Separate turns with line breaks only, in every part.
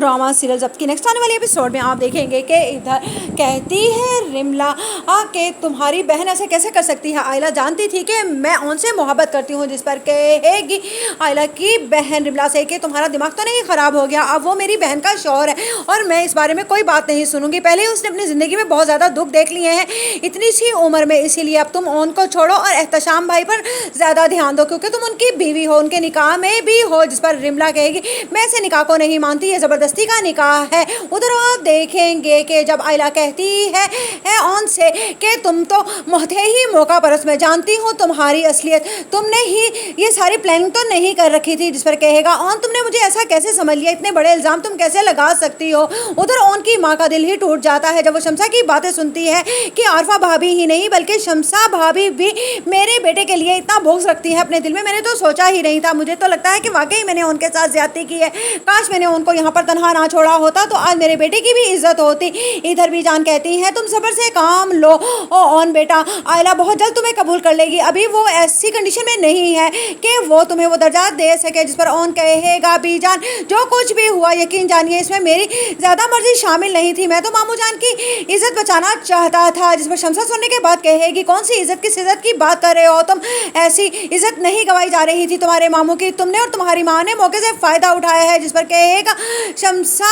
Drama serial जब की next आने वाले एपिसोड में आप देखेंगे कि इधर कहती है रिमला कि तुम्हारी बहन ऐसे कैसे कर सकती है। आयला जानती थी कि मैं उनसे मोहब्बत करती हूँ, जिस पर कहेगी आयला की बहन रिमला से कि तुम्हारा दिमाग तो नहीं ख़राब हो गया, अब वो मेरी बहन का शौहर है और मैं इस बारे में कोई बात नहीं सुनूंगी। पहले उसने अपनी ज़िंदगी में बहुत ज़्यादा दुख देख लिए हैं इतनी सी उम्र में, इसीलिए अब तुम उनको छोड़ो और एहतशाम भाई पर ज़्यादा ध्यान दो क्योंकि तुम उनकी बीवी हो, उनके निकाह में भी हो। जिस पर रिमला कहेगी मैं ऐसे निकाह को नहीं मानती, ये ज़बरदस्ती का निकाह है। उधर आप देखेंगे कि जब आयला कहती है ऑन से कि तुम तो मोहते ही मौका परस्त, मैं जानती हूँ तुम्हारी असलियत, तुमने ही ये सारी प्लानिंग तो नहीं कर रखी थी। जिस पर कहेगा ऑन तुमने मुझे ऐसा कैसे समझ लिया, इतने बड़े इल्ज़ाम तुम कैसे लगा सकती हो। उधर ऑन की माँ का दिल ही टूट जाता है जब वो शमसा की बातें सुनती है कि आरफा भाभी ही नहीं बल्कि शमसा भाभी भी मेरे बेटे के लिए इतना बोझ रखती है अपने दिल में। मैंने तो सोचा ही नहीं था, मुझे तो लगता है कि वाकई मैंने उनके साथ ज्यादती की है, काश मैंने उनको यहाँ पर तनहा ना छोड़ा होता तो आज मेरे बेटे की भी इज्जत होती। इधर भी जान कहती है तुम सब्र से काम लो ऑन बेटा, आयला बहुत जल्द तुम्हें कबूल कर लेगी, अभी वो ऐसी कंडीशन में नहीं है कि वो तुम्हें वो दर्जा दे सके। जिस पर ऑन कहेगा बीजान जो कुछ भी हुआ यकीन जानिए इसमें मेरी ज़्यादा मर्जी शामिल नहीं थी, मैं तो मामू जान की इज्जत बचाना चाहता था। जिस पर शमसा सुनने के बाद कहेगी कौन सी इज्जत, किस इज्जत की बात कर रहे हो तुम, ऐसी इज्जत नहीं गवाई जा रही थी तुम्हारे मामू की, तुमने और तुम्हारी माँ ने मौके से फ़ायदा उठाया है। जिस पर कहेगा शमसा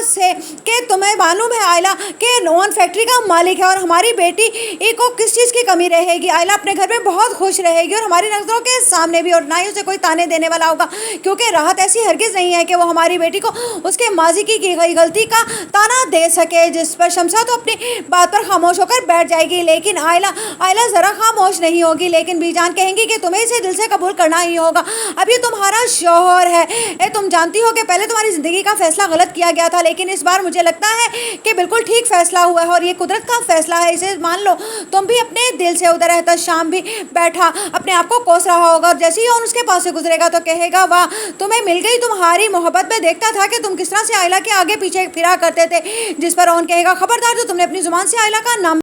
से कि तुम्हें मालूम है आयला कि नॉन फैक्ट्री का मालिक है और हमारी बेटी को किस चीज़ की कमी रहेगी, आयला अपने घर में बहुत खुश रहेगी और हमारी नज़रों के सामने भी, और ना ही उसे कोई ताने देने वाला होगा क्योंकि राहत ऐसी हरगिज़ नहीं है कि वो हमारी बेटी को उसके माजी की गई गलती का ताना दे सके। जिस पर शमसा तो अपनी बात पर खामोश होकर बैठ जाएगी, लेकिन आयला ज़रा खामोश नहीं होगी। लेकिन बीजान कहेंगी कि तुम्हें इसे दिल से कबूल करना ही होगा, अब ये तुम्हारा शौहर है। तुम जानती हो कि पहले तुम्हारी ज़िंदगी का फैसला गलत किया गया था, लेकिन इस बार मुझे लगता है कि बिल्कुल ठीक फैसला हुआ है और ये कुदरत का फैसला है, इसे मान लो। तुम भी अपने दिल से उधर रहता शाम भी बैठा अपने आप को कोस रहा होगा और जैसे ही और उसके पास से गुजरेगा तो कहेगा वाह तुम्हें मिल गई तुम्हारी मोहब्बत, में देखता था कि तुम किस तरह से आयला के आगे पीछे फिरा करते थे। जिस पर ऑन कहेगा खबरदार जो तुमने अपनी जुबान से आयला का नाम